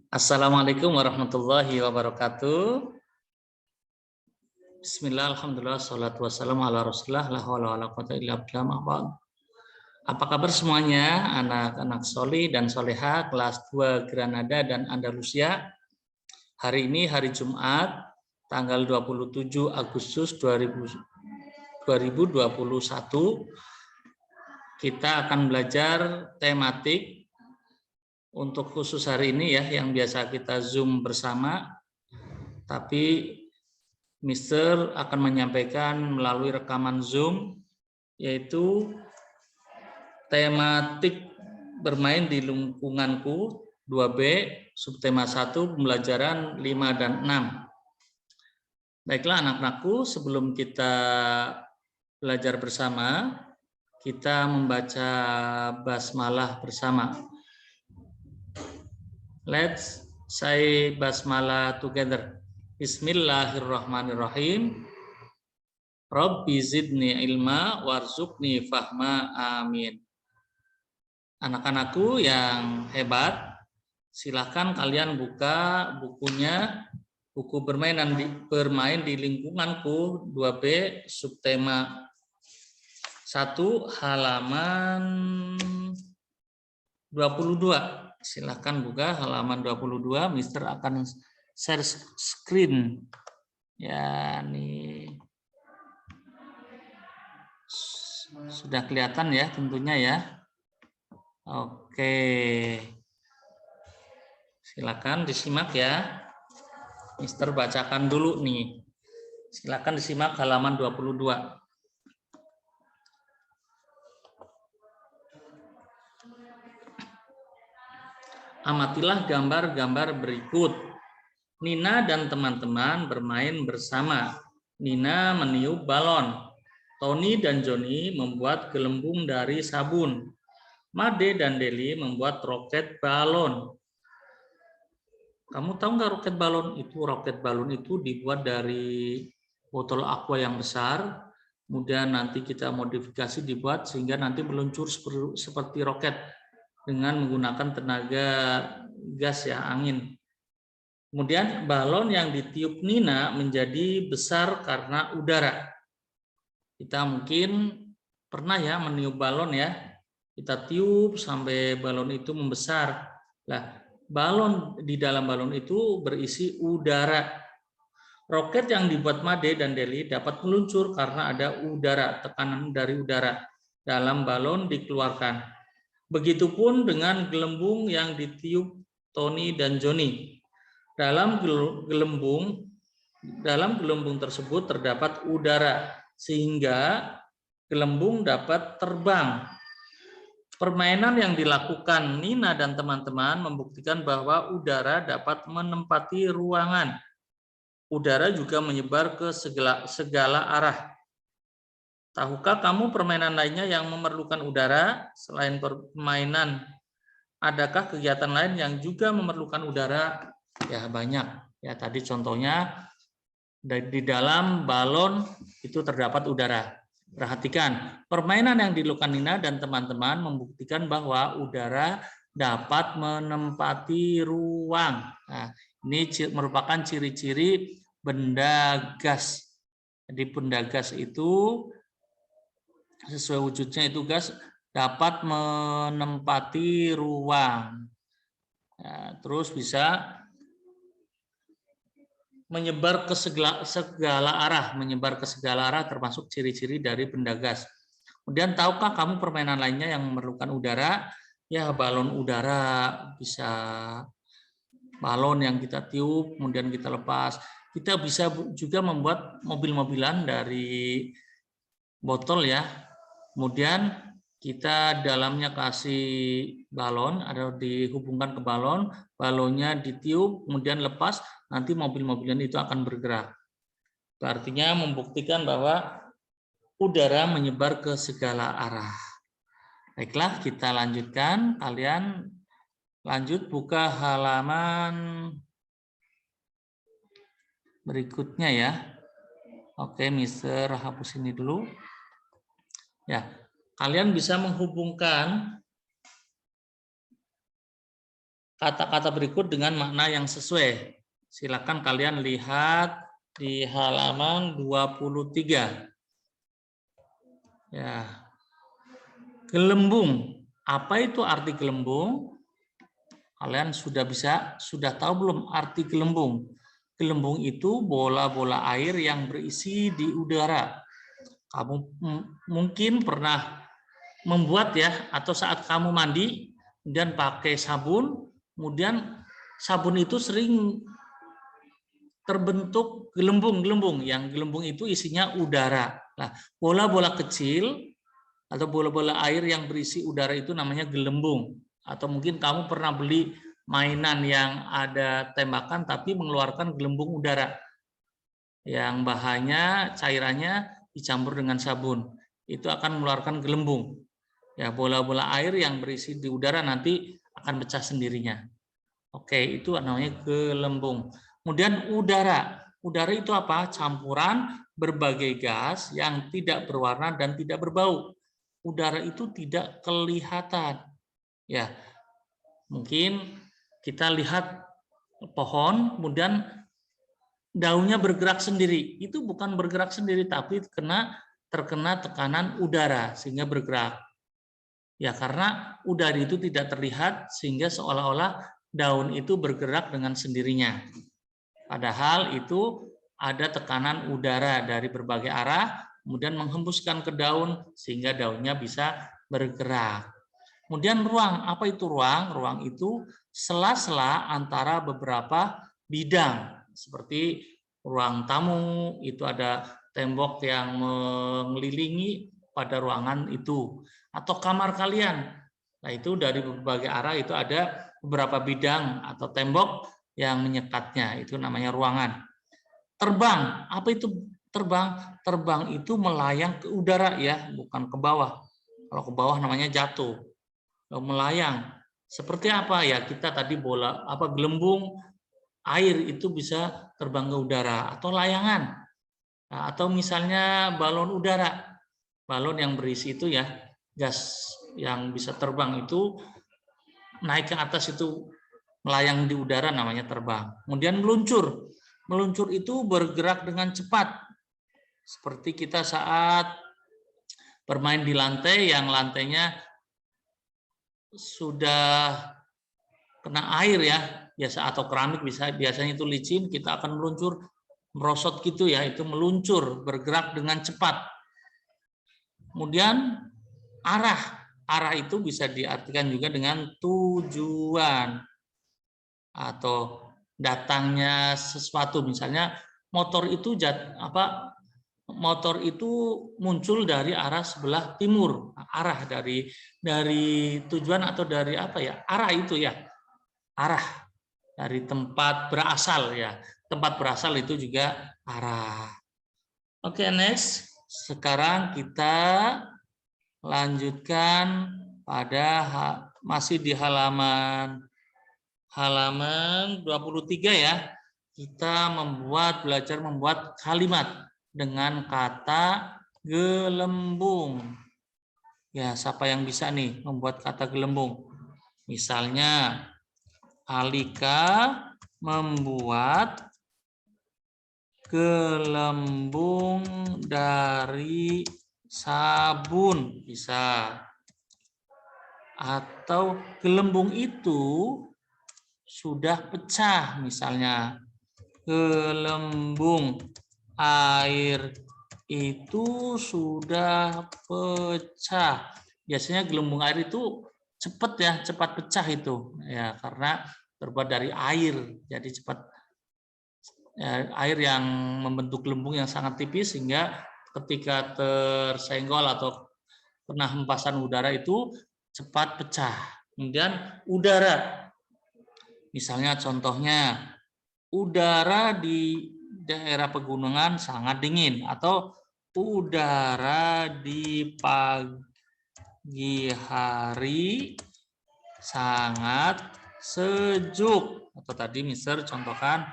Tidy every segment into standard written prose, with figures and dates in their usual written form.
Assalamualaikum warahmatullahi wabarakatuh. Bismillah, alhamdulillah, salatu wassalamu ala rasulillah, la hawla wa la quwwata illa billah, ma ba'd. Apa kabar semuanya, anak-anak soli dan soleha kelas 2 Granada dan Andalusia. Hari ini hari Jumat, tanggal 27 Agustus 2021. Kita akan belajar tematik untuk khusus hari ini ya, yang biasa kita Zoom bersama. Tapi Mister akan menyampaikan melalui rekaman Zoom, yaitu tematik bermain di lingkunganku 2B, subtema 1, pembelajaran 5 dan 6. Baiklah anak-anakku, sebelum kita belajar bersama, kita membaca basmalah bersama. Let's say basmalah together. Bismillahirrahmanirrahim. Rabbi zidni ilma warzuqni fahma, amin. Anak-anakku yang hebat, silahkan kalian buka bukunya, buku bermain di lingkunganku 2B, subtema 1, halaman 22. Silahkan buka halaman 22, Mister akan share screen. Ya, nih. Sudah kelihatan ya tentunya ya. Oke. Silakan disimak ya. Mister bacakan dulu nih. Silakan disimak halaman 22. Amatilah gambar-gambar berikut. Nina dan teman-teman bermain bersama. Nina meniup balon. Tony dan Johnny membuat gelembung dari sabun. Made dan Deli membuat roket balon. Kamu tahu nggak roket balon itu? Roket balon itu dibuat dari botol aqua yang besar. Kemudian nanti kita modifikasi dibuat sehingga nanti meluncur seperti roket dengan menggunakan tenaga gas ya, angin. Kemudian balon yang ditiup Nina menjadi besar karena udara. Kita mungkin pernah ya meniup balon ya. Kita tiup sampai balon itu membesar. Nah, balon di dalam balon itu berisi udara. Roket yang dibuat Made dan Deli dapat meluncur karena ada udara, tekanan dari udara dalam balon dikeluarkan. Begitupun dengan gelembung yang ditiup Tony dan Johnny. Dalam gelembung tersebut terdapat udara sehingga gelembung dapat terbang. Permainan yang dilakukan Nina dan teman-teman membuktikan bahwa udara dapat menempati ruangan. Udara juga menyebar ke segala arah. Tahukah kamu permainan lainnya yang memerlukan udara? Selain permainan, adakah kegiatan lain yang juga memerlukan udara? Ya banyak. Ya tadi contohnya di dalam balon itu terdapat udara. Perhatikan, permainan yang dilakukan Nina dan teman-teman membuktikan bahwa udara dapat menempati ruang. Nah, ini merupakan ciri-ciri benda gas. Jadi benda gas itu sesuai wujudnya itu gas dapat menempati ruang. Nah, terus bisa menyebar ke segala arah, termasuk ciri-ciri dari benda gas. Kemudian tahukah kamu permainan lainnya yang memerlukan udara? Ya balon udara, bisa balon yang kita tiup kemudian kita lepas. Kita bisa juga membuat mobil-mobilan dari botol ya. Kemudian kita dalamnya kasih balon, ada dihubungkan ke balon, balonnya ditiup, kemudian lepas, nanti mobil-mobilan itu akan bergerak. Itu artinya membuktikan bahwa udara menyebar ke segala arah. Baiklah, kita lanjutkan. Kalian lanjut buka halaman berikutnya ya. Oke, Mister hapus ini dulu. Ya, kalian bisa menghubungkan kata-kata berikut dengan makna yang sesuai. Silakan kalian lihat di halaman 23. Ya. Gelembung. Apa itu arti gelembung? Kalian sudah tahu belum arti gelembung? Gelembung itu bola-bola air yang berisi di udara. Kamu mungkin pernah membuat ya, atau saat kamu mandi dan pakai sabun, kemudian sabun itu sering terbentuk gelembung-gelembung, yang gelembung itu isinya udara. Nah, bola-bola kecil atau bola-bola air yang berisi udara itu namanya gelembung. Atau mungkin kamu pernah beli mainan yang ada tembakan tapi mengeluarkan gelembung udara, yang bahannya, cairannya dicampur dengan sabun. Itu akan mengeluarkan gelembung. Ya, bola-bola air yang berisi di udara nanti akan pecah sendirinya. Oke, itu namanya gelembung. Kemudian udara. Udara itu apa? Campuran berbagai gas yang tidak berwarna dan tidak berbau. Udara itu tidak kelihatan. Ya, mungkin kita lihat pohon, kemudian daunnya bergerak sendiri. Itu bukan bergerak sendiri, tapi terkena tekanan udara sehingga bergerak. Ya, karena udara itu tidak terlihat sehingga seolah-olah daun itu bergerak dengan sendirinya. Padahal itu ada tekanan udara dari berbagai arah, kemudian menghembuskan ke daun sehingga daunnya bisa bergerak. Kemudian ruang, apa itu ruang? Ruang itu sela-sela antara beberapa bidang. Seperti ruang tamu, itu ada tembok yang mengelilingi pada ruangan itu. Atau kamar kalian. Nah, itu dari berbagai arah itu ada beberapa bidang atau tembok yang menyekatnya, itu namanya ruangan. Terbang, apa itu terbang? Terbang itu melayang ke udara ya, bukan ke bawah. Kalau ke bawah namanya jatuh. Melayang. Seperti apa ya? Kita tadi gelembung air itu bisa terbang ke udara, atau layangan. Nah, atau misalnya balon udara. Balon yang berisi itu ya, gas yang bisa terbang itu naik ke atas, itu melayang di udara namanya terbang. Kemudian meluncur. Meluncur itu bergerak dengan cepat. Seperti kita saat bermain di lantai yang lantainya sudah kena air ya, biasa, atau keramik biasanya itu licin, kita akan meluncur, merosot gitu ya, itu meluncur, bergerak dengan cepat. Kemudian arah itu bisa diartikan juga dengan tujuan atau datangnya sesuatu. Misalnya motor itu muncul dari arah sebelah timur, arah dari tujuan atau dari apa ya, arah itu ya, arah dari tempat berasal ya, tempat berasal itu juga arah. Oke, next. Sekarang kita lanjutkan pada masih di halaman 23 ya. Kita belajar membuat kalimat dengan kata gelembung. Ya, siapa yang bisa nih membuat kata gelembung? Misalnya Alika membuat gelembung dari sabun, bisa. Atau gelembung itu sudah pecah, misalnya gelembung air itu sudah pecah. Biasanya gelembung air itu cepat pecah itu ya, karena terbuat dari air, jadi cepat ya, air yang membentuk gelembung yang sangat tipis sehingga ketika tersenggol atau kena hempasan udara itu cepat pecah. Kemudian udara, misalnya contohnya udara di daerah pegunungan sangat dingin, atau udara di pagi hari sangat sejuk. Atau tadi Mister contohkan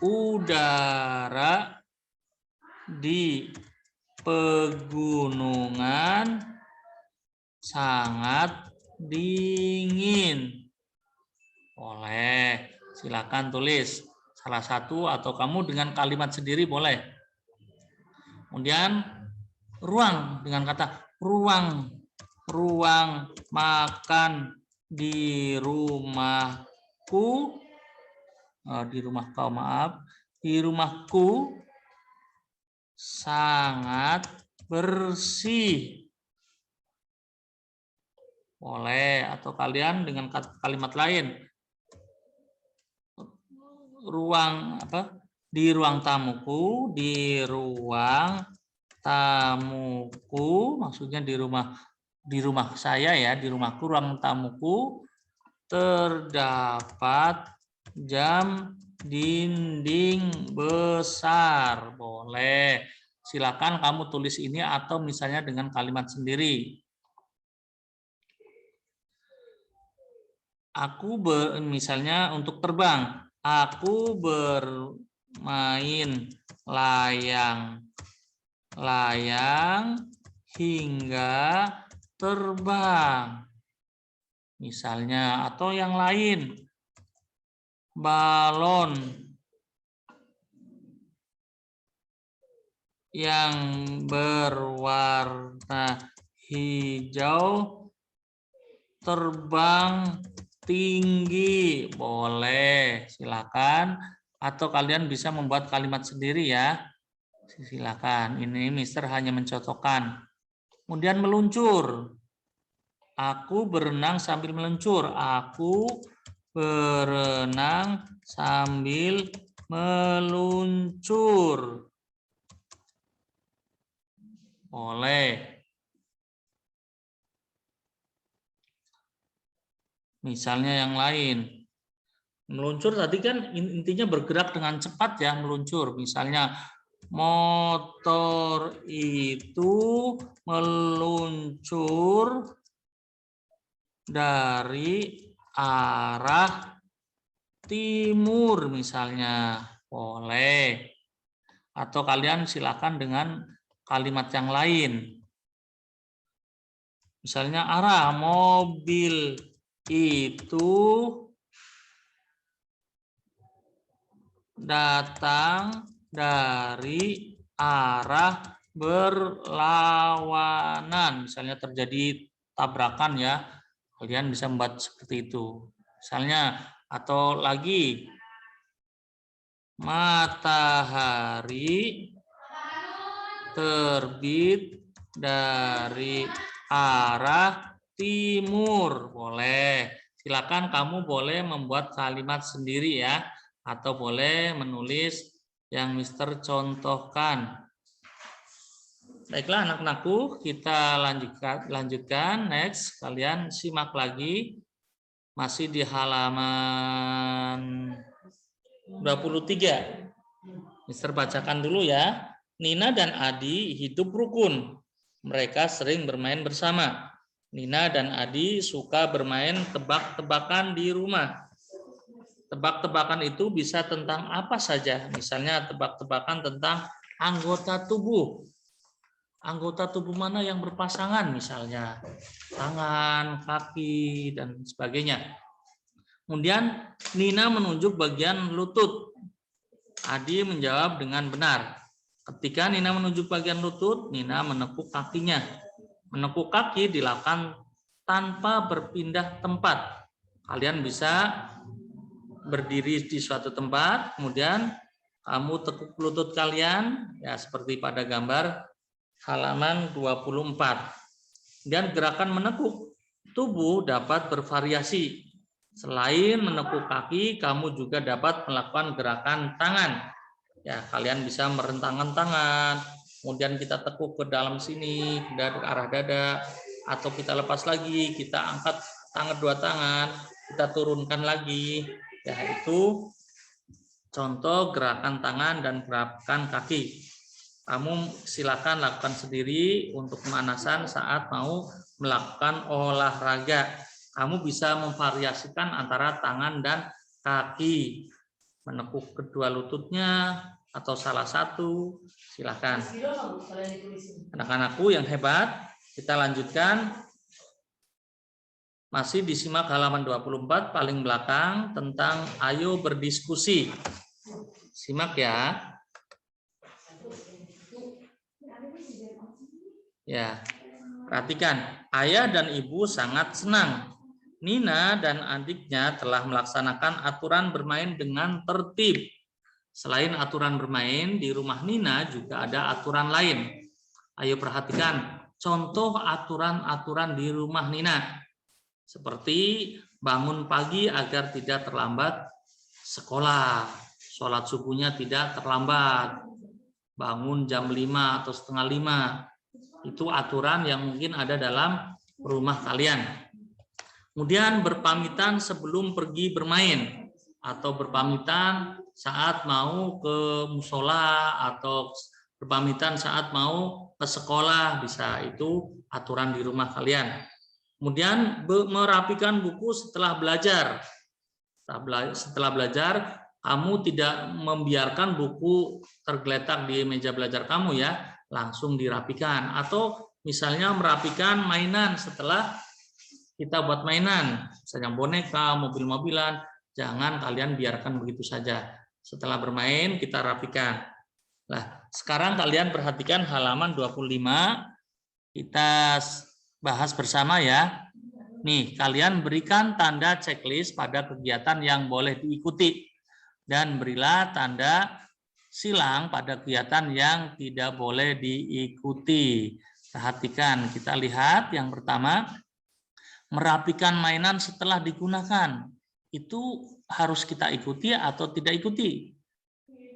udara di pegunungan sangat dingin. Boleh. Silakan tulis salah satu atau kamu dengan kalimat sendiri boleh. Kemudian ruang dengan kata ruang, ruang makan di rumahku, di rumah kau maaf, di rumahku sangat bersih. Boleh, atau kalian dengan kalimat lain. Ruang apa? Di ruang tamuku, di ruang tamuku, maksudnya di rumah saya ya, di rumahku, ruang tamuku terdapat jam dinding besar. Boleh. Silakan kamu tulis ini atau misalnya dengan kalimat sendiri. Misalnya untuk terbang, aku bermain layang hingga terbang. Misalnya, atau yang lain, balon yang berwarna hijau terbang tinggi. Boleh, silakan. Atau kalian bisa membuat kalimat sendiri ya. Silakan. Ini Mister hanya mencontohkan. Kemudian meluncur. Aku berenang sambil meluncur. Aku berenang sambil meluncur. Boleh. Misalnya yang lain. Meluncur tadi kan intinya bergerak dengan cepat ya, meluncur. Misalnya motor itu meluncur dari arah timur misalnya. Boleh. Atau kalian silakan dengan kalimat yang lain. Misalnya arah mobil itu datang dari arah berlawanan. Misalnya terjadi tabrakan ya, kalian bisa membuat seperti itu. Misalnya, atau lagi, matahari terbit dari arah timur. Boleh. Silakan kamu boleh membuat kalimat sendiri ya, atau boleh menulis yang Mister contohkan. Baiklah anak-anakku, kita lanjutkan. Next, kalian simak lagi. Masih di halaman 23. Mister bacakan dulu ya. Nina dan Adi hidup rukun. Mereka sering bermain bersama. Nina dan Adi suka bermain tebak-tebakan di rumah. Tebak-tebakan itu bisa tentang apa saja. Misalnya tebak-tebakan tentang anggota tubuh. Anggota tubuh mana yang berpasangan misalnya. Tangan, kaki, dan sebagainya. Kemudian Nina menunjuk bagian lutut. Adi menjawab dengan benar. Ketika Nina menunjuk bagian lutut, Nina menekuk kakinya. Menekuk kaki dilakukan tanpa berpindah tempat. Kalian bisa berdiri di suatu tempat, kemudian kamu tekuk lutut kalian, ya seperti pada gambar halaman 24. Dan gerakan menekuk tubuh dapat bervariasi. Selain menekuk kaki, kamu juga dapat melakukan gerakan tangan. Ya, kalian bisa merentangkan tangan, kemudian kita tekuk ke dalam sini, ke arah dada, atau kita lepas lagi, kita angkat dua tangan, kita turunkan lagi. Ya, itu contoh gerakan tangan dan gerakan kaki. Kamu silakan lakukan sendiri untuk pemanasan saat mau melakukan olahraga. Kamu bisa memvariasikan antara tangan dan kaki. Menekuk kedua lututnya atau salah satu, silakan. Anak-anakku yang hebat, kita lanjutkan. Masih disimak halaman 24 paling belakang tentang ayo berdiskusi. Simak ya. Ya, perhatikan. Ayah dan ibu sangat senang. Nina dan adiknya telah melaksanakan aturan bermain dengan tertib. Selain aturan bermain, di rumah Nina juga ada aturan lain. Ayo perhatikan contoh aturan-aturan di rumah Nina. Seperti bangun pagi agar tidak terlambat sekolah, sholat subuhnya tidak terlambat, bangun jam 5 atau setengah 5. Itu aturan yang mungkin ada dalam rumah kalian. Kemudian berpamitan sebelum pergi bermain, atau berpamitan saat mau ke musola, atau berpamitan saat mau ke sekolah, bisa. Itu aturan di rumah kalian. Kemudian merapikan buku setelah belajar. Setelah belajar, kamu tidak membiarkan buku tergeletak di meja belajar kamu ya, langsung dirapikan. Atau misalnya merapikan mainan setelah kita buat mainan, misalnya boneka, mobil-mobilan, jangan kalian biarkan begitu saja. Setelah bermain, kita rapikan. Nah, sekarang kalian perhatikan halaman 25, kita bahas bersama ya. Nih, kalian berikan tanda checklist pada kegiatan yang boleh diikuti. Dan berilah tanda silang pada kegiatan yang tidak boleh diikuti. Perhatikan, kita lihat yang pertama, merapikan mainan setelah digunakan. Itu harus kita ikuti atau tidak ikuti?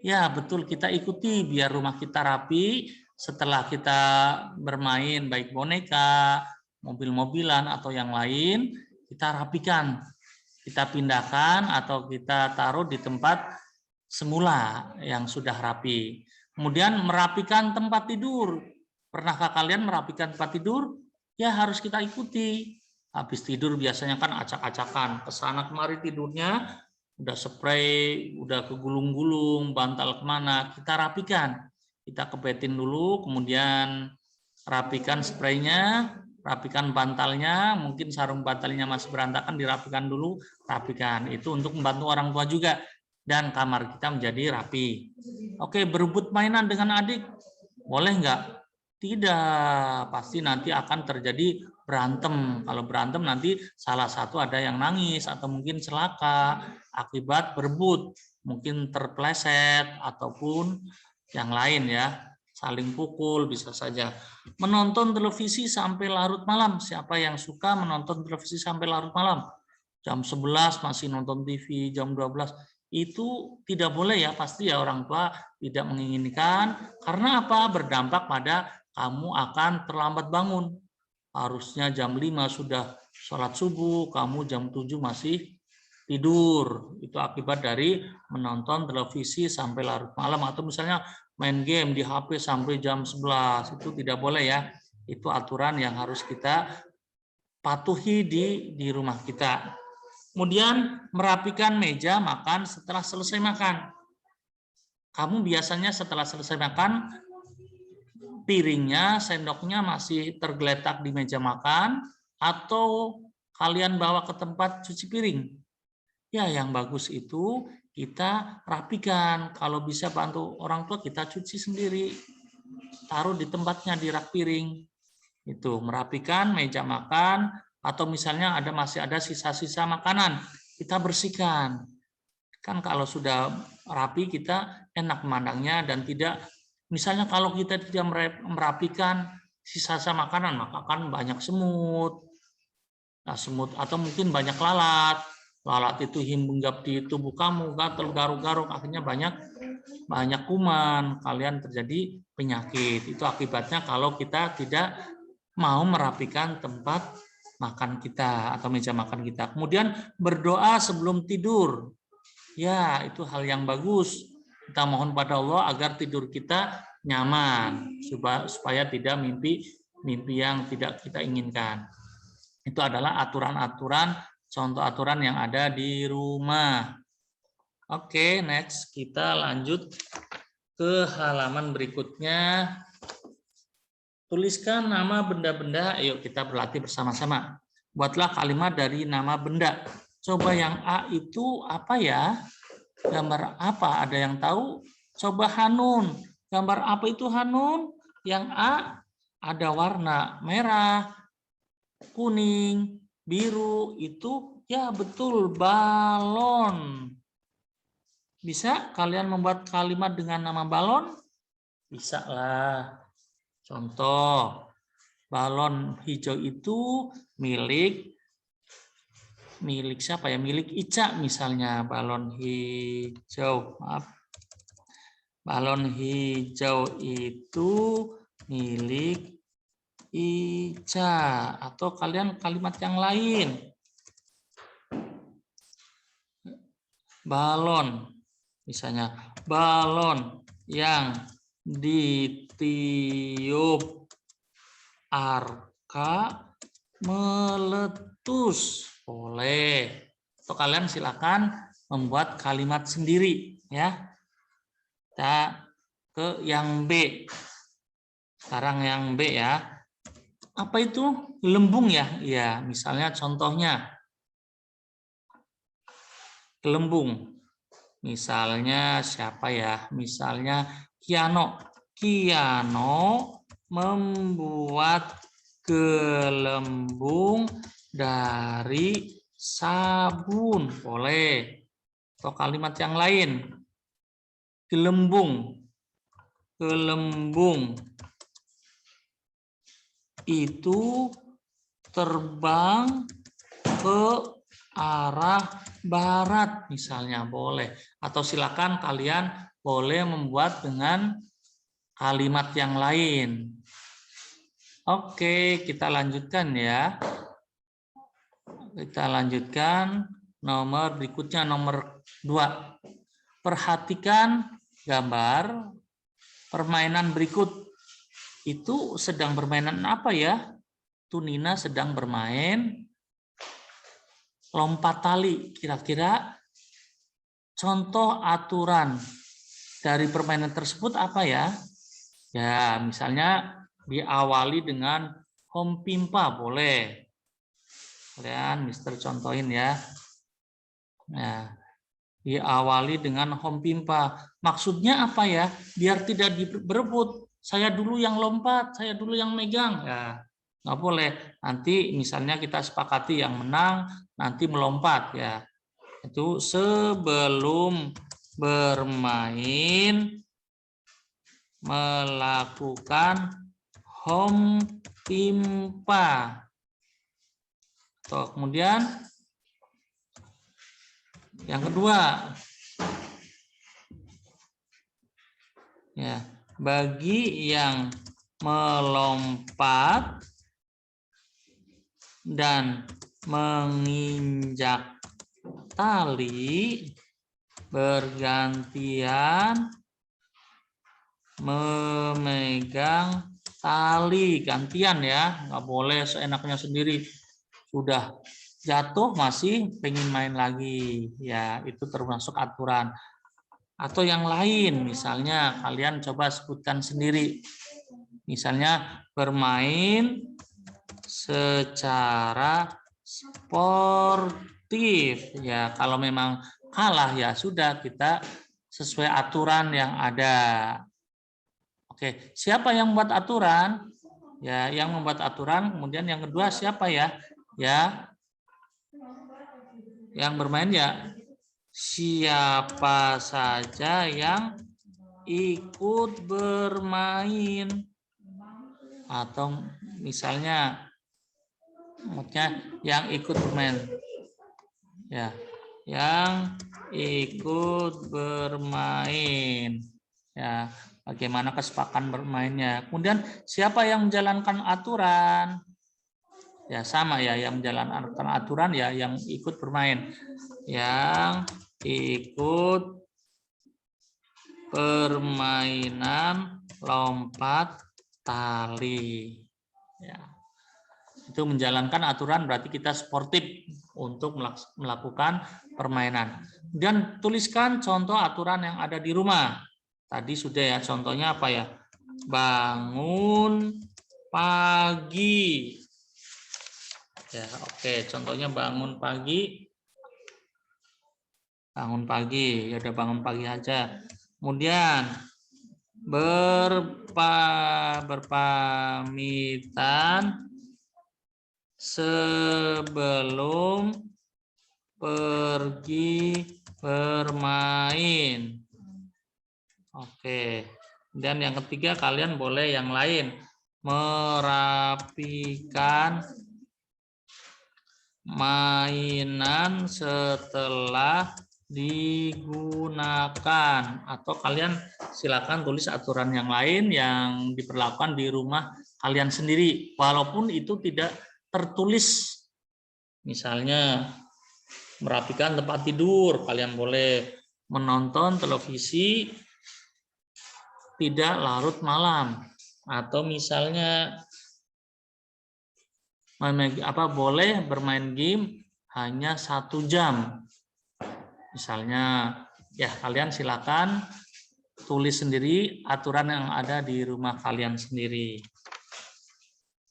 Ya, betul, kita ikuti biar rumah kita rapi. Setelah kita bermain baik boneka, mobil-mobilan atau yang lain, kita rapikan. Kita pindahkan atau kita taruh di tempat semula yang sudah rapi. Kemudian merapikan tempat tidur. Pernahkah kalian merapikan tempat tidur? Ya, harus kita ikuti. Habis tidur biasanya kan acak-acakan, kesana kemari tidurnya, udah spray, udah kegulung-gulung, bantal kemana, kita rapikan. Kita kepetin dulu, kemudian rapikan spraynya, rapikan bantalnya, mungkin sarung bantalnya masih berantakan, dirapikan dulu, rapikan. Itu untuk membantu orang tua juga, dan kamar kita menjadi rapi. Oke, berebut mainan dengan adik, boleh nggak? Tidak, pasti nanti akan terjadi berantem. Kalau berantem nanti salah satu ada yang nangis atau mungkin celaka akibat berebut, mungkin terpleset ataupun yang lain ya, saling pukul bisa saja. Menonton televisi sampai larut malam. Siapa yang suka menonton televisi sampai larut malam? Jam 11 masih nonton TV, jam 12. Itu tidak boleh ya, pasti ya orang tua tidak menginginkan. Karena apa? Berdampak pada kamu akan terlambat bangun. Harusnya jam 5 sudah sholat subuh, kamu jam 7 masih tidur. Itu akibat dari menonton televisi sampai larut malam, atau misalnya main game di HP sampai jam 11. Itu tidak boleh ya. Itu aturan yang harus kita patuhi di rumah kita. Kemudian merapikan meja makan setelah selesai makan. Kamu biasanya setelah selesai makan, piringnya, sendoknya masih tergeletak di meja makan, atau kalian bawa ke tempat cuci piring? Ya, yang bagus itu kita rapikan. Kalau bisa bantu orang tua, kita cuci sendiri. Taruh di tempatnya di rak piring. Itu merapikan meja makan, atau misalnya masih ada sisa-sisa makanan, kita bersihkan. Kan kalau sudah rapi kita enak memandangnya dan tidak. Misalnya kalau kita tidak merapikan sisa-sisa makanan, maka kan banyak semut. Nah, semut atau mungkin banyak lalat. Lalat itu hinggap di tubuh kamu, gatal, garuk-garuk, akhirnya banyak kuman, kalian terjadi penyakit. Itu akibatnya kalau kita tidak mau merapikan tempat makan kita atau meja makan kita. Kemudian berdoa sebelum tidur. Ya, itu hal yang bagus. Kita mohon pada Allah agar tidur kita nyaman, supaya tidak mimpi yang tidak kita inginkan. Itu adalah aturan-aturan, contoh aturan yang ada di rumah. Oke, next kita lanjut ke halaman berikutnya. Tuliskan nama benda-benda, ayo kita berlatih bersama-sama. Buatlah kalimat dari nama benda. Coba yang A itu apa ya? Gambar apa? Ada yang tahu? Coba Hanun. Gambar apa itu Hanun? Yang A ada warna merah, kuning, biru. Itu ya betul, balon. Bisa kalian membuat kalimat dengan nama balon? Bisa lah. Contoh, balon hijau itu milik siapa ya? Milik Ica misalnya. Balon hijau, maaf. Balon hijau itu milik Ica. Atau kalian kalimat yang lain. Balon, misalnya balon yang ditiup Arka meletus. Boleh. Atau kalian silakan membuat kalimat sendiri ya. Kita ke yang B. Sekarang yang B ya. Apa itu? Gelembung ya? Iya, misalnya contohnya gelembung. Misalnya siapa ya? Misalnya Kiano. Kiano membuat gelembung dari sabun. Boleh. Atau kalimat yang lain. Gelembung. Gelembung itu terbang ke arah barat misalnya, boleh. Atau silakan kalian boleh membuat dengan kalimat yang lain. Oke, kita lanjutkan ya. Kita lanjutkan nomor berikutnya, nomor 2. Perhatikan gambar permainan berikut. Itu sedang bermainan apa ya? Itu Nina sedang bermain lompat tali. Kira-kira contoh aturan dari permainan tersebut apa ya? Ya, misalnya diawali dengan hompimpa, boleh. Kalian Mister contohin ya. Nah, diawali dengan hompimpa. Maksudnya apa ya? Biar tidak berebut. Saya dulu yang lompat, saya dulu yang megang. Ya, nggak boleh. Nanti misalnya kita sepakati yang menang nanti melompat ya. Itu sebelum bermain melakukan hompimpa. Tuh, kemudian yang kedua, ya, bagi yang melompat dan menginjak tali bergantian memegang tali, gantian ya, nggak boleh seenaknya sendiri. Sudah jatuh masih pengen main lagi, ya itu termasuk aturan. Atau yang lain, misalnya kalian coba sebutkan sendiri. Misalnya bermain secara sportif. Ya, kalau memang kalah ya sudah, kita sesuai aturan yang ada. Oke, siapa yang membuat aturan? Ya, yang membuat aturan. Kemudian yang kedua siapa ya? Ya, yang bermain ya siapa saja yang ikut bermain. Atau misalnya yang ikut bermain. Ya, yang ikut bermain. Ya, bagaimana kesepakatan bermainnya. Kemudian siapa yang menjalankan aturan? Ya sama ya, yang menjalankan aturan ya yang ikut bermain. Yang ikut permainan lompat tali. Ya. Itu menjalankan aturan berarti kita sportif untuk melakukan permainan. Dan tuliskan contoh aturan yang ada di rumah. Tadi sudah ya, contohnya apa ya? Bangun pagi. Ya, oke. Contohnya bangun pagi. Bangun pagi, ya udah bangun pagi aja. Kemudian berpamitan sebelum pergi bermain. Oke. Dan yang ketiga, kalian boleh yang lain. Merapikan mainan setelah digunakan. Atau kalian silakan tulis aturan yang lain yang diberlakukan di rumah kalian sendiri. Walaupun itu tidak tertulis. Misalnya merapikan tempat tidur. Kalian boleh menonton televisi tidak larut malam. Atau misalnya boleh bermain game hanya 1 jam. Misalnya, ya kalian silakan tulis sendiri aturan yang ada di rumah kalian sendiri.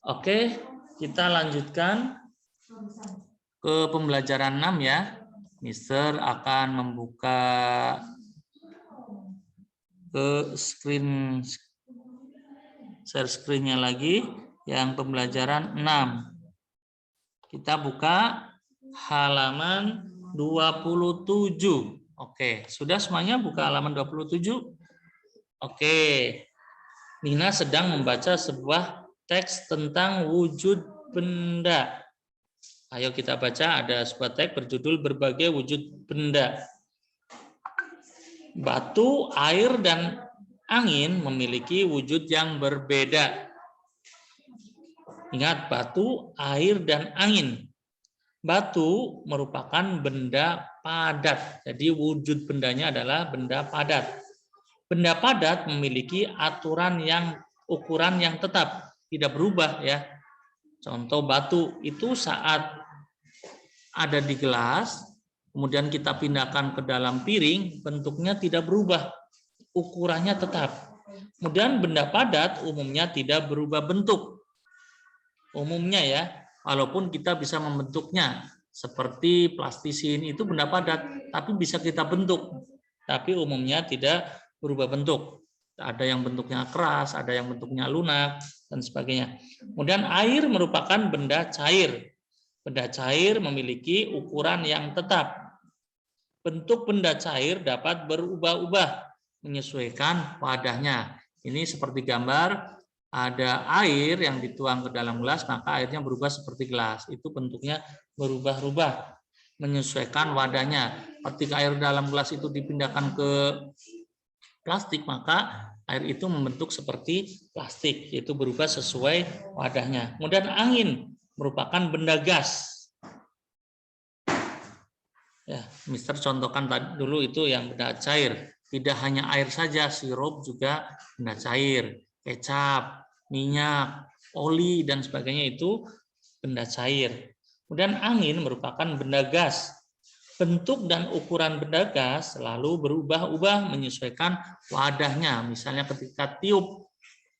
Oke, kita lanjutkan ke pembelajaran 6 ya. Mister akan membuka ke share screen-nya lagi yang pembelajaran 6. Kita buka halaman 27. Oke, sudah semuanya buka halaman 27? Oke. Nina sedang membaca sebuah teks tentang wujud benda. Ayo kita baca, ada sebuah teks berjudul berbagai wujud benda. Batu, air, dan angin memiliki wujud yang berbeda. Ingat, batu, air, dan angin. Batu merupakan benda padat. Jadi wujud bendanya adalah benda padat. Benda padat memiliki ukuran yang tetap, tidak berubah ya. Contoh batu itu saat ada di gelas, kemudian kita pindahkan ke dalam piring, bentuknya tidak berubah, ukurannya tetap. Kemudian benda padat umumnya tidak berubah bentuk. Umumnya ya, walaupun kita bisa membentuknya, seperti plastisin itu benda padat, tapi bisa kita bentuk, tapi umumnya tidak berubah bentuk. Ada yang bentuknya keras, ada yang bentuknya lunak, dan sebagainya. Kemudian air merupakan benda cair. Benda cair memiliki ukuran yang tetap. Bentuk benda cair dapat berubah-ubah menyesuaikan wadahnya. Ini seperti gambar, ada air yang dituang ke dalam gelas, maka airnya berubah seperti gelas. Itu bentuknya berubah-ubah menyesuaikan wadahnya. Ketika air dalam gelas itu dipindahkan ke plastik, maka air itu membentuk seperti plastik, yaitu berubah sesuai wadahnya. Kemudian angin merupakan benda gas. Ya, Mister contohkan tadi dulu itu yang benda cair. Tidak hanya air saja, sirup juga benda cair. Kecap, minyak, oli, dan sebagainya itu benda cair. Kemudian angin merupakan benda gas. Bentuk dan ukuran benda gas selalu berubah-ubah menyesuaikan wadahnya. Misalnya ketika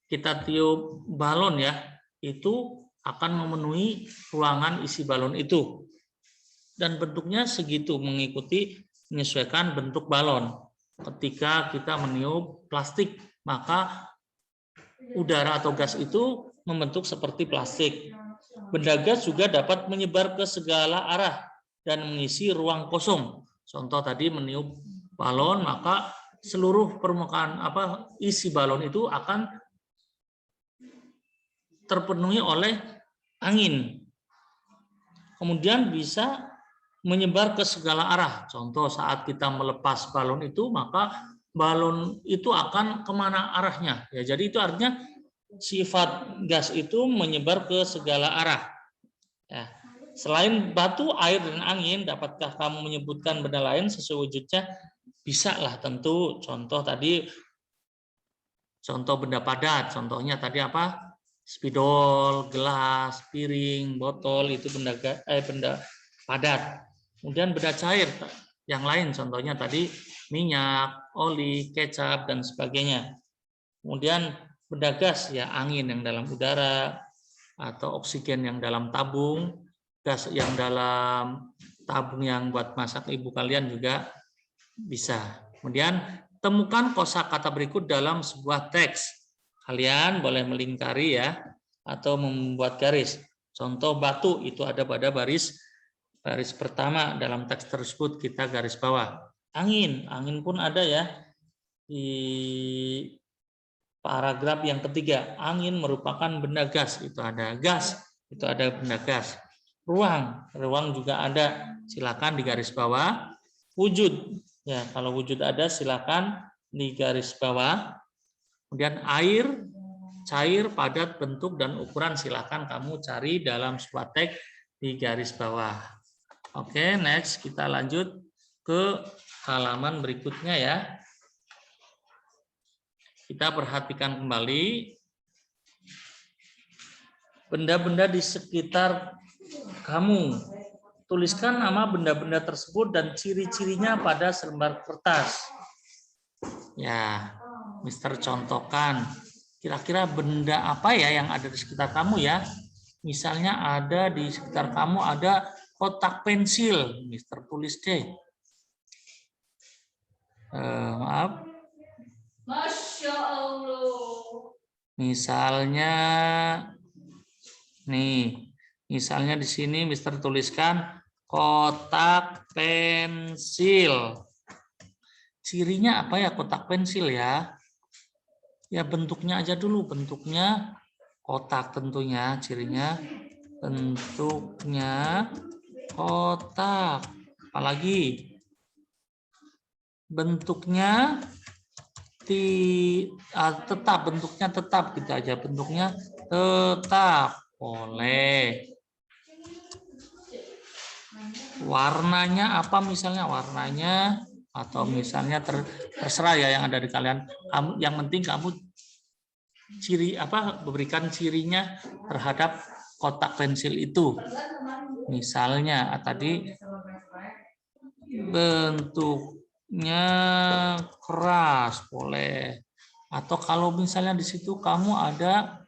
kita tiup balon ya, itu akan memenuhi ruangan isi balon itu. Dan bentuknya segitu, mengikuti menyesuaikan bentuk balon. Ketika kita meniup plastik, maka udara atau gas itu membentuk seperti plastik. Benda gas juga dapat menyebar ke segala arah dan mengisi ruang kosong. Contoh tadi meniup balon, maka seluruh permukaan isi balon itu akan terpenuhi oleh angin. Kemudian bisa menyebar ke segala arah. Contoh saat kita melepas balon itu, maka balon itu akan kemana arahnya. Ya, jadi itu artinya sifat gas itu menyebar ke segala arah. Ya. Selain batu, air, dan angin, dapatkah kamu menyebutkan benda lain sesuai wujudnya? Bisa lah tentu. Contoh tadi, contoh benda padat. Contohnya tadi apa? Spidol, gelas, piring, botol, itu benda padat. Kemudian benda cair yang lain, contohnya tadi minyak, oli, kecap, dan sebagainya. Kemudian benda gas ya angin yang dalam udara atau oksigen yang dalam tabung, gas yang dalam tabung yang buat masak ibu kalian juga bisa. Kemudian temukan kosakata berikut dalam sebuah teks. Kalian boleh melingkari ya atau membuat garis. Contoh batu itu ada pada baris pertama dalam teks tersebut kita garis bawah. Angin pun ada ya di paragraf yang ketiga. Angin merupakan benda gas, itu ada gas, itu ada benda gas. Ruang juga ada, silakan di garis bawah. Wujud, ya kalau wujud ada silakan di garis bawah. Kemudian air, cair, padat, bentuk dan ukuran silakan kamu cari dalam sebuah teks di garis bawah. Oke, next kita lanjut ke halaman berikutnya ya. Kita perhatikan kembali benda-benda di sekitar kamu. Tuliskan nama benda-benda tersebut dan ciri-cirinya pada selembar kertas. Ya, Mister contohkan. Kira-kira benda apa ya yang ada di sekitar kamu ya? Misalnya ada di sekitar kamu ada kotak pensil. Mister tulis deh. Maaf. Masya Allah. Misalnya nih, misalnya di sini Mister tuliskan kotak pensil. Cirinya apa ya kotak pensil ya? Ya bentuknya aja dulu, bentuknya kotak tentunya, cirinya bentuknya kotak. Apalagi bentuknya tetap, bentuknya tetap gitu aja, bentuknya tetap. Boleh. Warnanya apa misalnya? Warnanya atau misalnya terserah ya yang ada di kalian. Yang penting kamu berikan cirinya terhadap kotak pensil itu. Misalnya tadi bentuknya keras, boleh. Atau kalau misalnya di situ kamu ada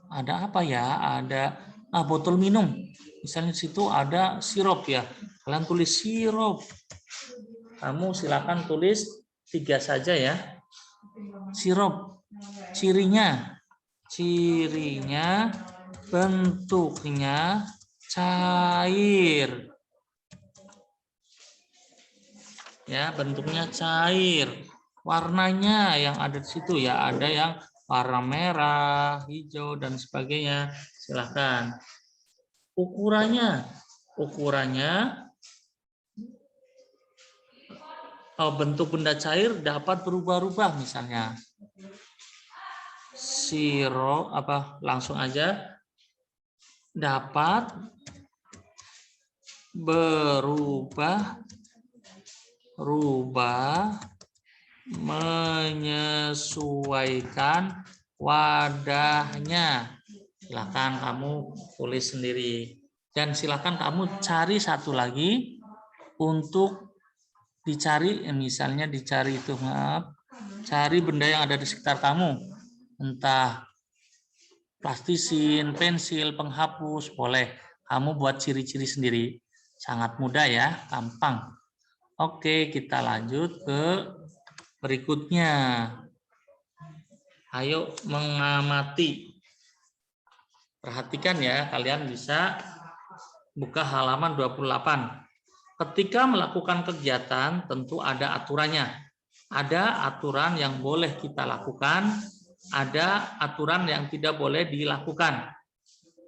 apa ya? Ada botol minum. Misalnya di situ ada sirup ya. Kalian tulis sirup. Kamu silakan tulis 3 saja ya. Sirup. Cirinya bentuknya cair. Ya, bentuknya cair. Warnanya yang ada di situ ya, ada yang warna merah, hijau dan sebagainya. Silakan. Ukurannya bentuk benda cair dapat berubah-ubah misalnya. Sirup langsung aja dapat berubah menyesuaikan wadahnya. Silakan kamu tulis sendiri. Dan silakan kamu cari satu lagi untuk dicari, misalnya dicari itu cari benda yang ada di sekitar kamu, entah plastisin, pensil, penghapus, boleh kamu buat ciri-ciri sendiri, sangat mudah ya, gampang. Oke, kita lanjut ke berikutnya. Ayo mengamati. Perhatikan ya, kalian bisa buka halaman 28. Ketika melakukan kegiatan tentu ada aturannya. Ada aturan yang boleh kita lakukan, ada aturan yang tidak boleh dilakukan.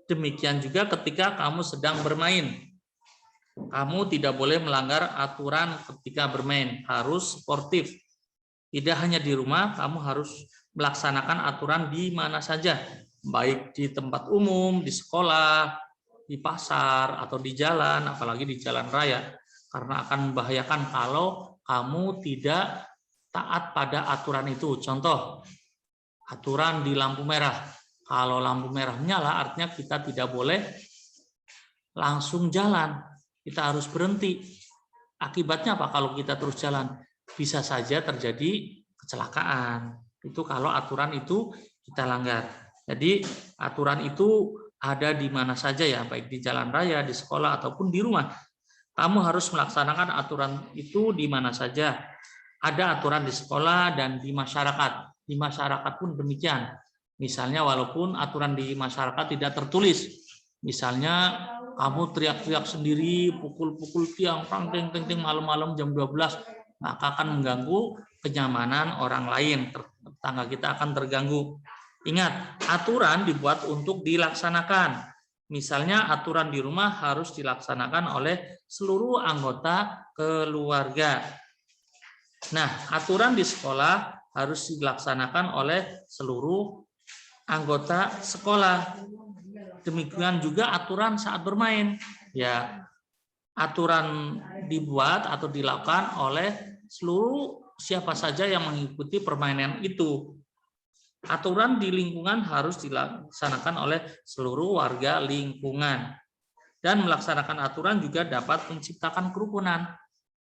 Demikian juga ketika kamu sedang bermain. Kamu tidak boleh melanggar aturan ketika bermain, harus sportif. Tidak hanya di rumah, kamu harus melaksanakan aturan di mana saja, baik di tempat umum, di sekolah, di pasar, atau di jalan, apalagi di jalan raya. Karena akan membahayakan kalau kamu tidak taat pada aturan itu. Contoh, aturan di lampu merah. Kalau lampu merah menyala, artinya kita tidak boleh langsung jalan. Kita harus berhenti. Akibatnya apa kalau kita terus jalan? Bisa saja terjadi kecelakaan. Itu kalau aturan itu kita langgar. Jadi aturan itu ada di mana saja ya, baik di jalan raya, di sekolah, ataupun di rumah. Kamu harus melaksanakan aturan itu di mana saja. Ada aturan di sekolah dan di masyarakat. Di masyarakat pun demikian. Misalnya walaupun aturan di masyarakat tidak tertulis. Misalnya kamu teriak-teriak sendiri, pukul-pukul tiang, ting-ting malam-malam jam 12, maka akan mengganggu kenyamanan orang lain. Tetangga kita akan terganggu. Ingat, aturan dibuat untuk dilaksanakan. Misalnya aturan di rumah harus dilaksanakan oleh seluruh anggota keluarga. Nah, aturan di sekolah harus dilaksanakan oleh seluruh anggota sekolah. Demikian juga aturan saat bermain. Ya, aturan dibuat atau dilakukan oleh seluruh siapa saja yang mengikuti permainan itu. Aturan di lingkungan harus dilaksanakan oleh seluruh warga lingkungan. Dan melaksanakan aturan juga dapat menciptakan kerukunan.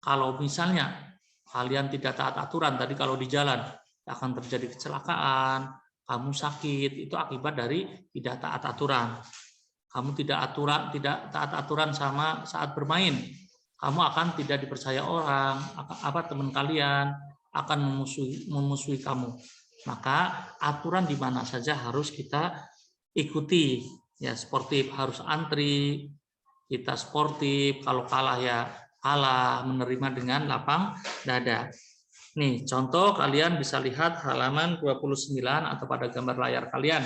Kalau misalnya kalian tidak taat aturan, tadi kalau di jalan akan terjadi kecelakaan, kamu sakit, itu akibat dari tidak taat aturan. Kamu tidak taat aturan sama saat bermain, kamu akan tidak dipercaya orang, teman kalian akan memusuhi kamu. Maka aturan di mana saja harus kita ikuti. Ya, sportif harus antri, kita sportif, kalau kalah ya kalah, menerima dengan lapang dada. Nih, contoh kalian bisa lihat halaman 29 atau pada gambar layar kalian.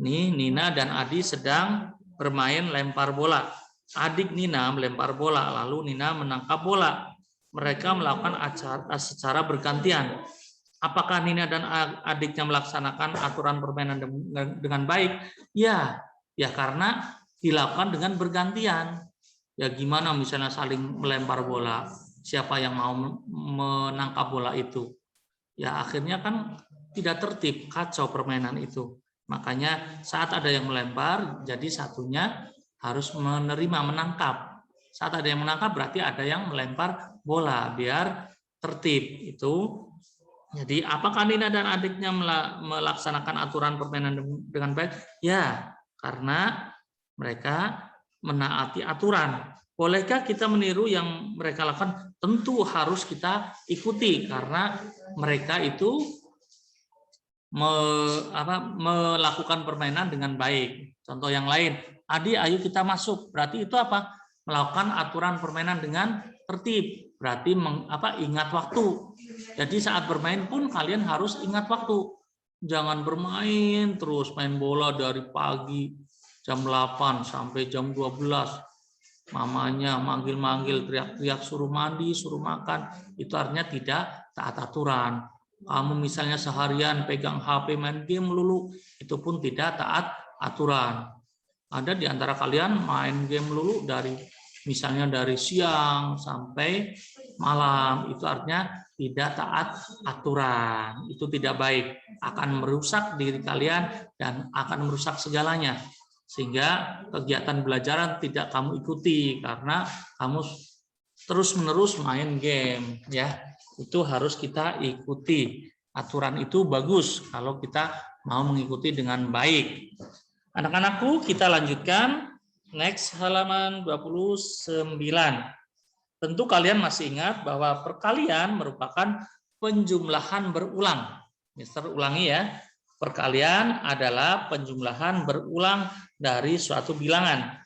Nih, Nina dan Adi sedang bermain lempar bola. Adik Nina melempar bola, lalu Nina menangkap bola. Mereka melakukan acara secara bergantian. Apakah Nina dan adiknya melaksanakan aturan permainan dengan baik? Ya karena dilakukan dengan bergantian. Ya gimana misalnya saling melempar bola, siapa yang mau menangkap bola itu? Ya akhirnya kan tidak tertib, kacau permainan itu. Makanya saat ada yang melempar, jadi satunya harus menerima, menangkap. Saat ada yang menangkap berarti ada yang melempar bola, biar tertib itu. Jadi apakah Nina dan adiknya melaksanakan aturan permainan dengan baik? Ya, karena mereka menaati aturan. Bolehkah kita meniru yang mereka lakukan? Tentu harus kita ikuti karena mereka itu melakukan permainan dengan baik. Contoh yang lain, Adi, ayo kita masuk. Berarti itu apa? Melakukan aturan permainan dengan tertib. Berarti ingat waktu. Jadi saat bermain pun kalian harus ingat waktu. Jangan bermain terus, main bola dari pagi jam 8 sampai jam 12. Mamanya manggil-manggil, teriak-teriak, suruh mandi, suruh makan. Itu artinya tidak taat aturan. Kamu misalnya seharian pegang HP, main game melulu, itu pun tidak taat aturan. Ada di antara kalian main game melulu misalnya dari siang sampai malam, itu artinya tidak taat aturan. Itu tidak baik, akan merusak diri kalian dan akan merusak segalanya. Sehingga kegiatan belajaran tidak kamu ikuti karena kamu terus-menerus main game, ya. Itu harus kita ikuti. Aturan itu bagus kalau kita mau mengikuti dengan baik. Anak-anakku, kita lanjutkan. Next, halaman 29. Tentu kalian masih ingat bahwa perkalian merupakan penjumlahan berulang. Mister ulangi ya. Perkalian adalah penjumlahan berulang dari suatu bilangan.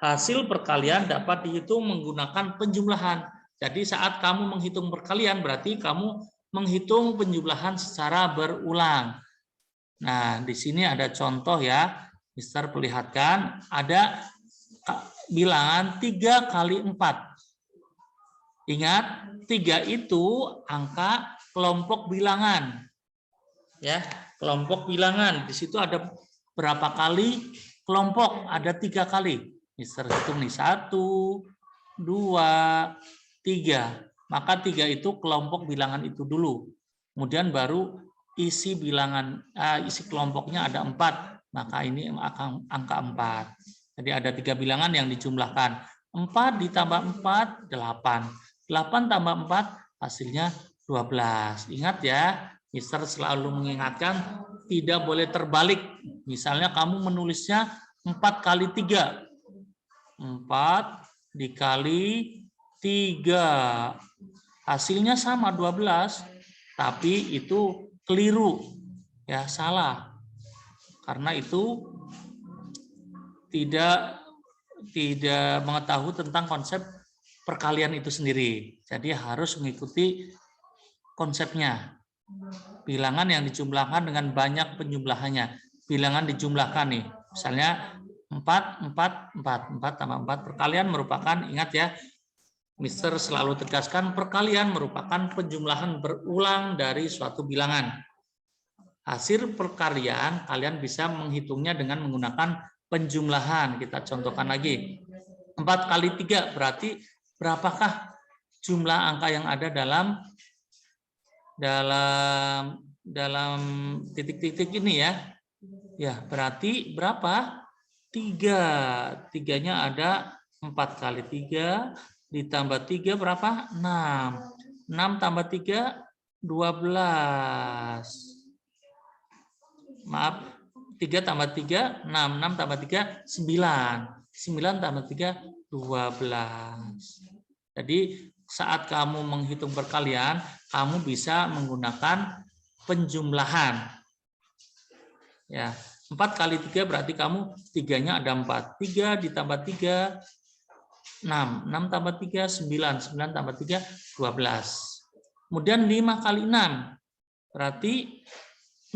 Hasil perkalian dapat dihitung menggunakan penjumlahan. Jadi saat kamu menghitung perkalian berarti kamu menghitung penjumlahan secara berulang. Nah, di sini ada contoh ya. Mister perlihatkan ada bilangan 3 kali 4. Ingat, 3 itu angka kelompok bilangan. Ya, kelompok bilangan. Di situ ada berapa kali kelompok? Ada 3 kali. Mister hitung nih 1, 2, 3. Maka 3 itu kelompok bilangan itu dulu. Kemudian baru isi kelompoknya ada 4. Maka ini angka 4. Jadi ada 3 bilangan yang dijumlahkan. 4 ditambah 4, 8. 8 tambah 4, hasilnya 12. Ingat ya, Mister selalu mengingatkan tidak boleh terbalik. Misalnya kamu menulisnya 4 kali 3. 4 dikali 3. Hasilnya sama 12, tapi itu keliru. Ya, salah. Karena itu tidak mengetahui tentang konsep perkalian itu sendiri. Jadi harus mengikuti konsepnya. Bilangan yang dijumlahkan dengan banyak penjumlahannya. Bilangan dijumlahkan nih. Misalnya 4 tambah 4. Perkalian merupakan, ingat ya, Mister selalu tegaskan, perkalian merupakan penjumlahan berulang dari suatu bilangan. Hasil perkalian, kalian bisa menghitungnya dengan menggunakan penjumlahan. Kita contohkan lagi. 4 kali 3 berarti berapakah jumlah angka yang ada dalam titik-titik ini ya? Ya, berarti berapa? 3. 3-nya ada 4 kali 3 ditambah 3 berapa? 6. 6 tambah 3 12. Maaf, 3 tambah 3 6. 6 tambah 3 9. 9 tambah 3 12. Jadi saat kamu menghitung perkalian, kamu bisa menggunakan penjumlahan. Ya, 4 kali 3 berarti kamu 3-nya ada 4. 3 ditambah 3 6. 6 tambah 3 9. 9 tambah 3 12. Kemudian 5 kali 6 berarti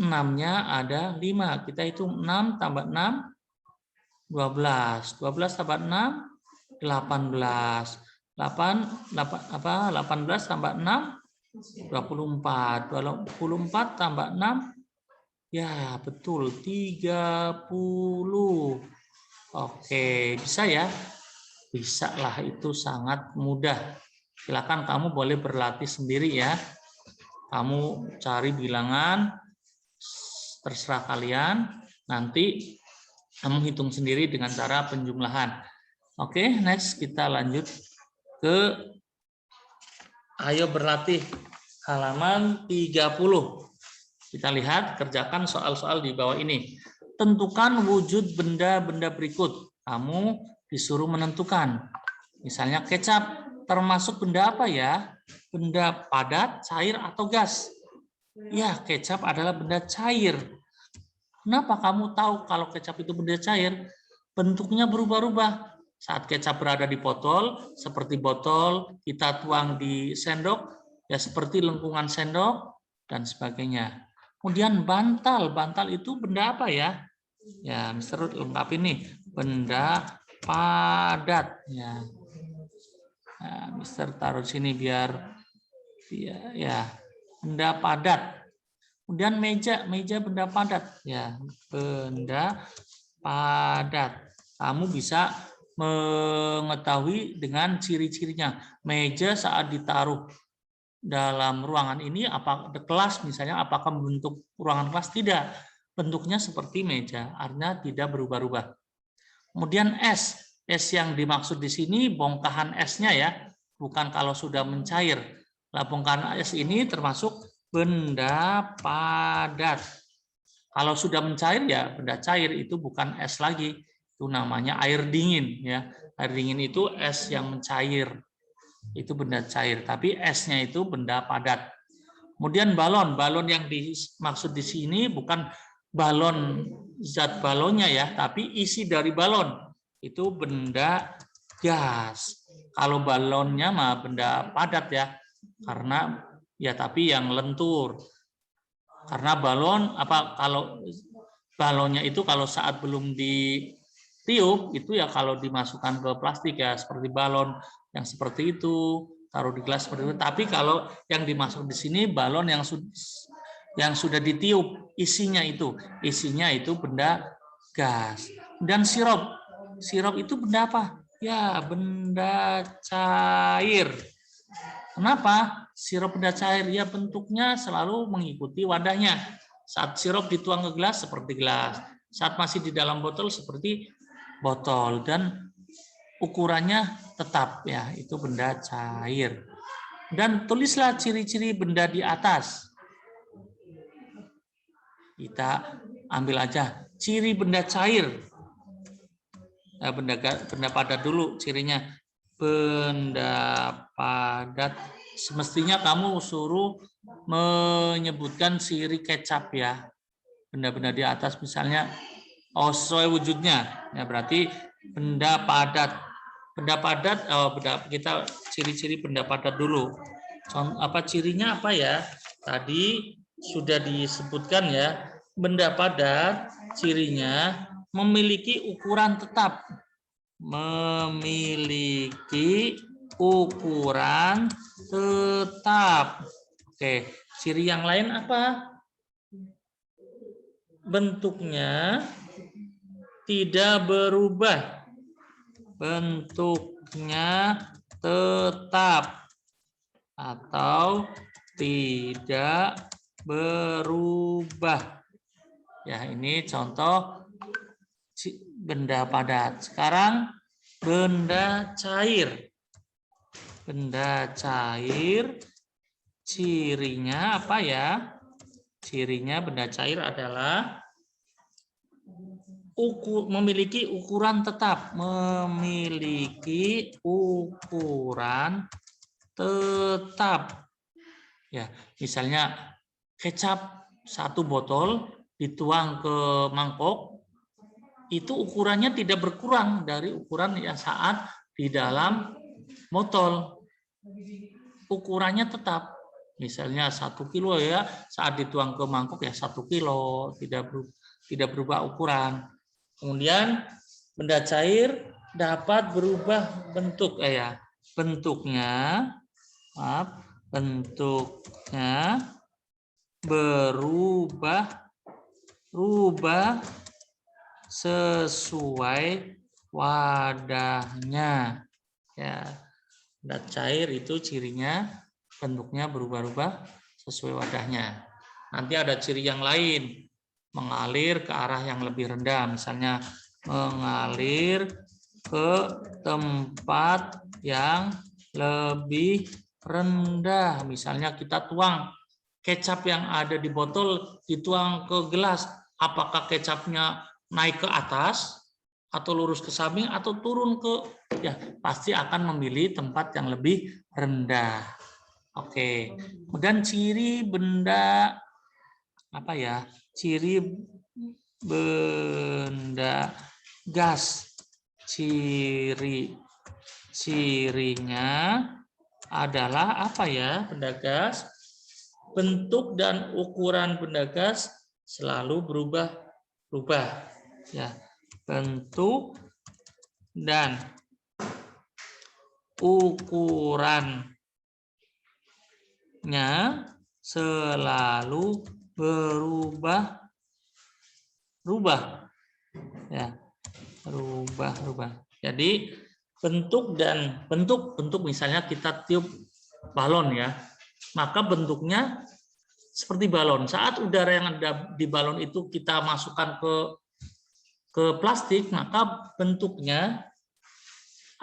6-nya ada 5. Kita hitung 6 tambah 6 12. 12 tambah 6 18. 18 tambah 6 24. 24 tambah 6 ya betul 30. Oke, bisa ya? Bisa lah, itu sangat mudah. Silakan kamu boleh berlatih sendiri ya. Kamu cari bilangan, terserah kalian. Nanti kamu hitung sendiri dengan cara penjumlahan. Oke, next kita lanjut ke ayo berlatih halaman 30. Kita lihat, kerjakan soal-soal di bawah ini. Tentukan wujud benda-benda berikut. Kamu disuruh menentukan. Misalnya kecap termasuk benda apa ya? Benda padat, cair, atau gas? Ya, kecap adalah benda cair. Kenapa kamu tahu kalau kecap itu benda cair? Bentuknya berubah-ubah. Saat kecap berada di botol, seperti botol, kita tuang di sendok, ya seperti lengkungan sendok, dan sebagainya. Kemudian bantal. Bantal itu benda apa ya? Ya, Mister lengkap ini. Benda padat. Ya. Nah, Mister taruh sini biar ya, benda padat. Kemudian meja benda padat. Ya, benda padat. Kamu bisa mengetahui dengan ciri-cirinya. Meja saat ditaruh dalam ruangan ini, apa kelas misalnya, apakah membentuk ruangan kelas? Tidak, bentuknya seperti meja, artinya tidak berubah-ubah. Kemudian es yang dimaksud di sini bongkahan esnya ya, bukan kalau sudah mencair. Nah, bongkahan es ini termasuk benda padat. Kalau sudah mencair ya benda cair, itu bukan es lagi, itu namanya air dingin ya. Air dingin itu es yang mencair. Itu benda cair, tapi esnya itu benda padat. Kemudian balon yang dimaksud di sini bukan balon zat balonnya ya, tapi isi dari balon itu benda gas. Kalau balonnya mah benda padat ya, karena ya tapi yang lentur. Karena balon kalau balonnya itu kalau saat belum ditiup itu ya kalau dimasukkan ke plastik ya seperti balon yang seperti itu, taruh di gelas seperti itu. Tapi kalau yang dimasuk di sini balon yang sudah ditiup, isinya itu benda gas. Dan sirup itu benda apa? Ya, benda cair. Kenapa? Sirup benda cair ya bentuknya selalu mengikuti wadahnya. Saat sirup dituang ke gelas seperti gelas, saat masih di dalam botol seperti botol, dan ukurannya tetap ya, itu benda cair. Dan tulislah ciri-ciri benda di atas. Kita ambil aja ciri benda cair. Benda padat dulu cirinya. Benda padat. Semestinya kamu suruh menyebutkan ciri kecap ya. Benda-benda di atas misalnya sesuai wujudnya. Ya berarti benda padat. Benda padat, kita ciri-ciri benda padat dulu. Cirinya apa ya? Tadi sudah disebutkan ya, benda padat cirinya memiliki ukuran tetap. Memiliki ukuran tetap. Oke, ciri yang lain apa? Bentuknya tidak berubah. Bentuknya tetap atau tidak berubah. Ya, ini contoh benda padat. Sekarang benda cair. Benda cair cirinya apa ya? Cirinya benda cair adalah memiliki ukuran tetap. Memiliki ukuran tetap. Ya, misalnya kecap 1 botol dituang ke mangkok, itu ukurannya tidak berkurang dari ukuran yang saat di dalam botol. Ukurannya tetap. Misalnya 1 kilo ya, saat dituang ke mangkok ya 1 kilo, tidak berubah ukuran. Kemudian benda cair dapat berubah bentuk bentuknya berubah sesuai wadahnya. Ya, benda cair itu cirinya bentuknya berubah-ubah sesuai wadahnya. Nanti ada ciri yang lain, mengalir ke arah yang lebih rendah, misalnya mengalir ke tempat yang lebih rendah. Misalnya kita tuang kecap yang ada di botol dituang ke gelas, apakah kecapnya naik ke atas atau lurus ke samping atau turun ke, ya pasti akan memilih tempat yang lebih rendah. Oke, kemudian ciri benda ciri benda gas. Cirinya adalah benda gas? Bentuk dan ukuran benda gas selalu berubah-ubah. Ya, bentuk dan ukurannya selalu berubah. Ya, berubah. Jadi bentuk misalnya kita tiup balon ya, maka bentuknya seperti balon. Saat udara yang ada di balon itu kita masukkan ke plastik, maka bentuknya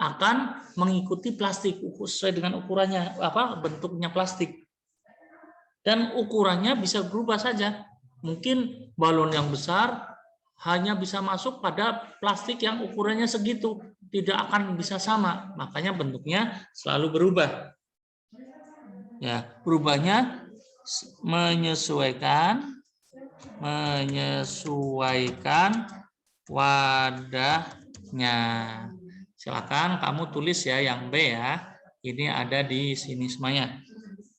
akan mengikuti plastik sesuai dengan ukurannya, bentuknya plastik. Dan ukurannya bisa berubah saja. Mungkin balon yang besar hanya bisa masuk pada plastik yang ukurannya segitu, tidak akan bisa sama. Makanya bentuknya selalu berubah. Ya, berubahnya menyesuaikan wadahnya. Silakan kamu tulis ya yang B ya. Ini ada di sini semuanya.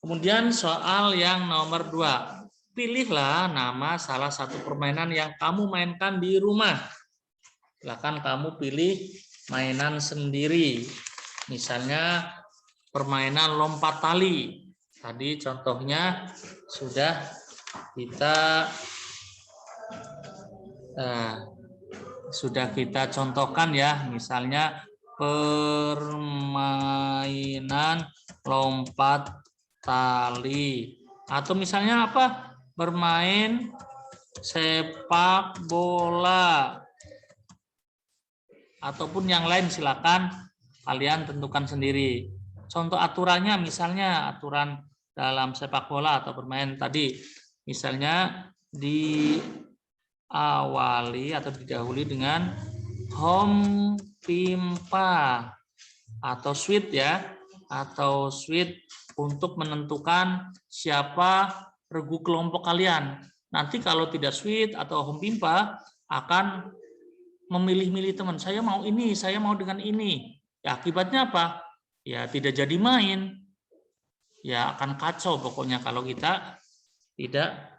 Kemudian soal yang nomor 2. Pilihlah nama salah satu permainan yang kamu mainkan di rumah. Silakan kamu pilih mainan sendiri. Misalnya permainan lompat tali. Tadi contohnya sudah kita contohkan ya, misalnya permainan lompat tali, atau misalnya bermain sepak bola, ataupun yang lain. Silakan kalian tentukan sendiri. Contoh aturannya, misalnya aturan dalam sepak bola atau bermain tadi, misalnya diawali atau didahului dengan hom pimpa atau suit ya, atau suit untuk menentukan siapa regu kelompok kalian. Nanti kalau tidak suit atau hom pimpa akan memilih-milih teman, saya mau ini, saya mau dengan ini. Ya, akibatnya apa? Ya tidak jadi main. Ya akan kacau pokoknya kalau kita tidak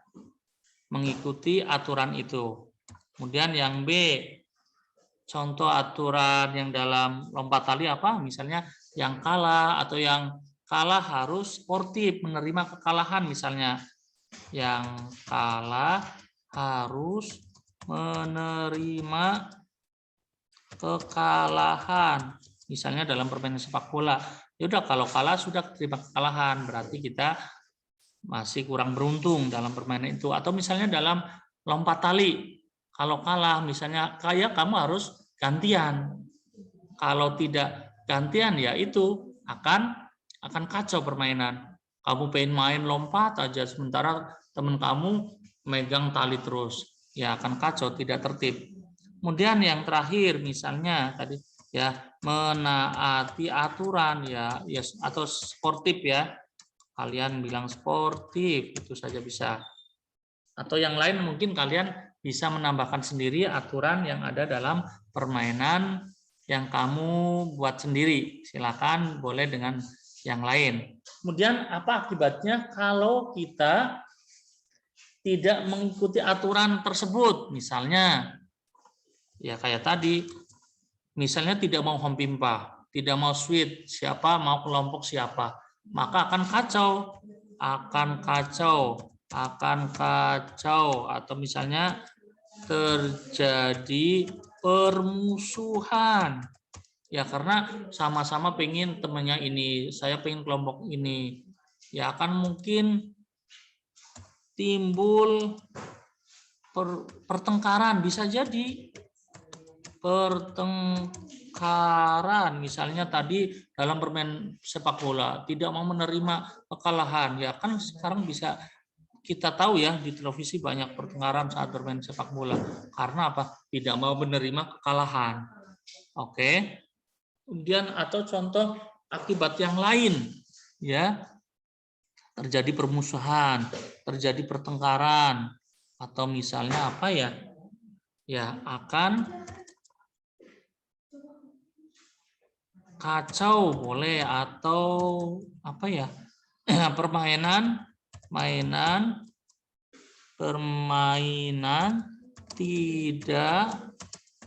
mengikuti aturan itu. Kemudian yang B, contoh aturan yang dalam lompat tali apa? Misalnya yang kalah atau yang kalah harus sportif, menerima kekalahan misalnya. Yang kalah harus menerima kekalahan. Misalnya dalam permainan sepak bola. Ya udah, kalau kalah sudah terima kekalahan, berarti kita masih kurang beruntung dalam permainan itu. Atau misalnya dalam lompat tali, kalau kalah misalnya kayak kamu harus gantian. Kalau tidak gantian ya itu akan kacau permainan. Kamu pengen main lompat aja sementara teman kamu megang tali terus. Ya akan kacau, tidak tertib. Kemudian yang terakhir misalnya tadi ya menaati aturan ya atau sportif ya. Kalian bilang sportif, itu saja bisa. Atau yang lain mungkin kalian bisa menambahkan sendiri aturan yang ada dalam permainan yang kamu buat sendiri. Silakan boleh dengan yang lain. Kemudian apa akibatnya kalau kita tidak mengikuti aturan tersebut? Misalnya ya kayak tadi, misalnya tidak mau hom pimpa, tidak mau suit, siapa mau kelompok siapa, maka akan kacau, atau misalnya terjadi permusuhan. Ya karena sama-sama pengen temannya ini, saya pengen kelompok ini. Ya akan mungkin timbul pertengkaran, bisa jadi pertengkaran. Misalnya tadi dalam bermain sepak bola tidak mau menerima kekalahan, ya kan sekarang bisa kita tahu ya di televisi banyak pertengkaran saat bermain sepak bola karena apa? Tidak mau menerima kekalahan. Oke. Kemudian atau contoh akibat yang lain ya, terjadi permusuhan, terjadi pertengkaran, atau misalnya apa ya? Ya akan kacau boleh, atau apa ya? permainan tidak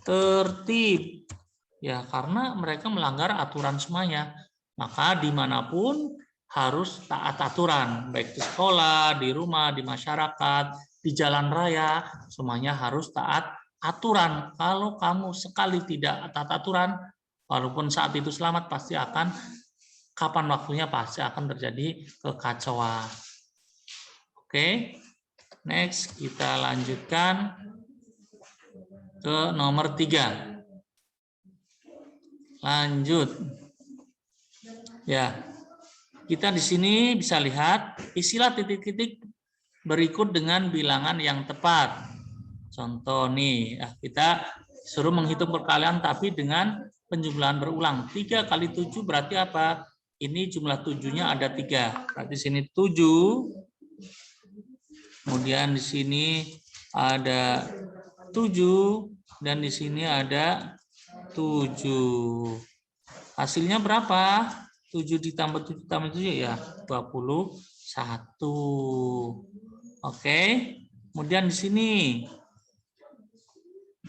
tertib ya karena mereka melanggar aturan semuanya. Maka dimanapun harus taat aturan, baik di sekolah, di rumah, di masyarakat, di jalan raya, semuanya harus taat aturan. Kalau kamu sekali tidak taat aturan, walaupun saat itu selamat, pasti akan kapan waktunya pasti akan terjadi kekacauan. Oke, next kita lanjutkan ke nomor 3. Lanjut. Ya, kita di sini bisa lihat isilah titik-titik berikut dengan bilangan yang tepat. Contoh nih, kita suruh menghitung perkalian tapi dengan penjumlahan berulang. 3 kali 7 berarti apa? Ini jumlah 7-nya ada 3. Berarti sini 7. Kemudian di sini ada 7 dan di sini ada 7. Hasilnya berapa? 7 ditambah 7 tambah 7 ya 21. Oke. Kemudian di sini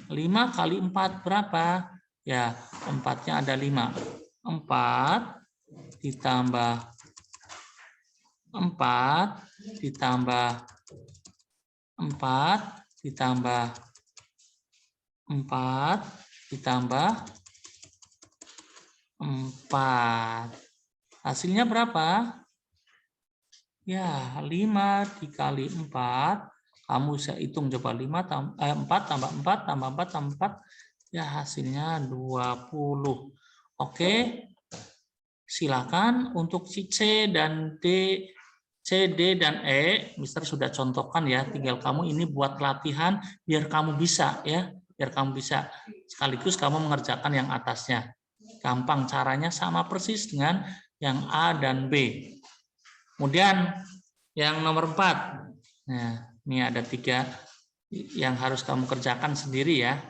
5 kali 4 berapa? Ya, 4-nya ada 5. 4 ditambah 4 ditambah 4 ditambah 4 ditambah 4. Hasilnya berapa? Ya, 5 dikali 4. Kamu bisa hitung coba 4 tambah 4 tambah 4 tambah 4. Ya, hasilnya 20. Oke. Silakan untuk si C dan D, C C, D, dan E, Mister sudah contohkan ya. Tinggal kamu ini buat latihan biar kamu bisa ya. Biar kamu bisa. Sekaligus kamu mengerjakan yang atasnya. Gampang, caranya sama persis dengan yang A dan B. Kemudian yang nomor 4. Nah, ini ada 3 yang harus kamu kerjakan sendiri ya.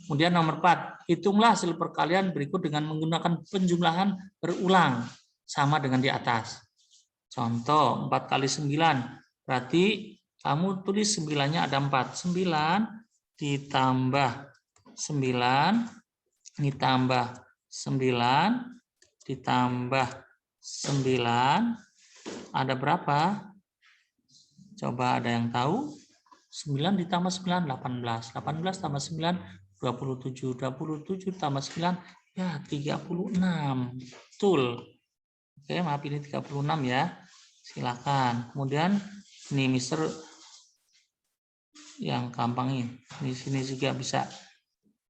Kemudian nomor 4, hitunglah hasil perkalian berikut dengan menggunakan penjumlahan berulang sama dengan di atas. Contoh 4 kali 9, berarti kamu tulis 9-nya ada 4. 9 ditambah 9 ditambah 9 ditambah 9 ada berapa? Coba ada yang tahu? 9 ditambah 9, 18. 18 tambah 9, 27. 27 tambah 9, ya 36. Betul. Oke, maaf ini 36 ya. Silakan. Kemudian ini Mister yang gampang ini. Di sini juga bisa.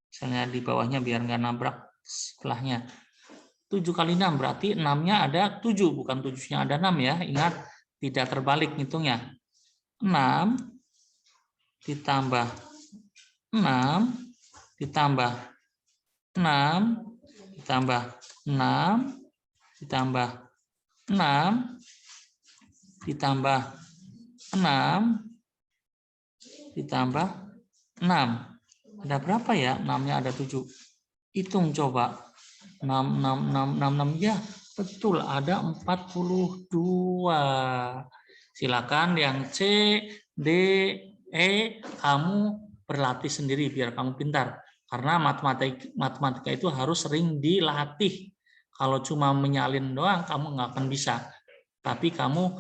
Misalnya di bawahnya biar nggak nabrak setelahnya. 7 kali 6 berarti 6-nya ada 7, bukan 7-nya ada 6 ya. Ingat, tidak terbalik ngitungnya. 6 ditambah 6 ditambah 6 ditambah 6 ditambah 6 ditambah 6 ditambah 6. Ada berapa ya? 6-nya ada 7. Hitung coba. 6, 6, 6, 6, 6. Ya, betul. Ada 42. Silakan yang C, D, E, kamu berlatih sendiri biar kamu pintar. Karena matematika itu harus sering dilatih. Kalau cuma menyalin doang, kamu nggak akan bisa. Tapi kamu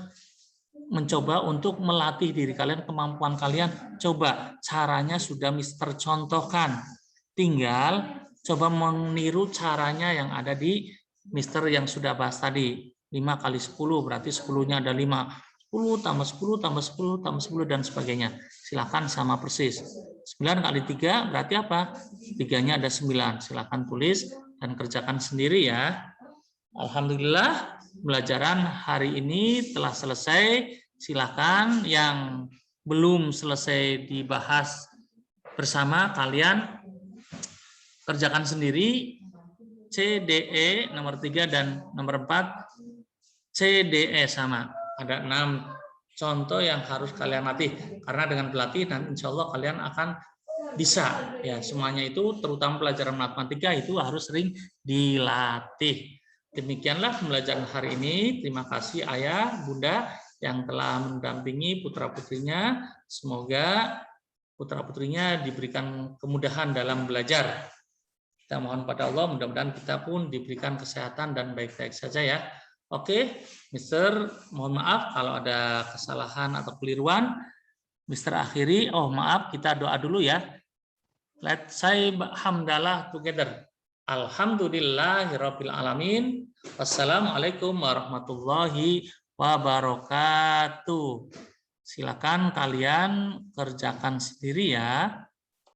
mencoba untuk melatih diri kalian, kemampuan kalian. Coba, caranya sudah Mister contohkan. Tinggal coba meniru caranya yang ada di Mister yang sudah bahas tadi. 5 kali 10, berarti 10-nya ada 5. 10 tambah 10 tambah 10 tambah 10 dan sebagainya. Silakan sama persis. 9 kali 3 berarti apa? 3-nya ada 9. Silakan tulis dan kerjakan sendiri ya. Alhamdulillah, pembelajaran hari ini telah selesai. Silakan yang belum selesai dibahas bersama kalian kerjakan sendiri. C, D, E nomor 3 dan nomor 4 C, D, E sama. Ada 6 contoh yang harus kalian latih. Karena dengan berlatih dan insya Allah kalian akan bisa. Ya, semuanya itu terutama pelajaran matematika itu harus sering dilatih. Demikianlah pembelajaran hari ini. Terima kasih Ayah, Bunda yang telah mendampingi putra-putrinya. Semoga putra-putrinya diberikan kemudahan dalam belajar. Kita mohon pada Allah, mudah-mudahan kita pun diberikan kesehatan dan baik-baik saja ya. Oke, Mister, mohon maaf kalau ada kesalahan atau keliruan. Mister akhiri, oh maaf, kita doa dulu ya. Let's say hamdalah together. Alhamdulillahirabbil alamin. Wassalamualaikum warahmatullahi wabarakatuh. Silakan kalian kerjakan sendiri ya.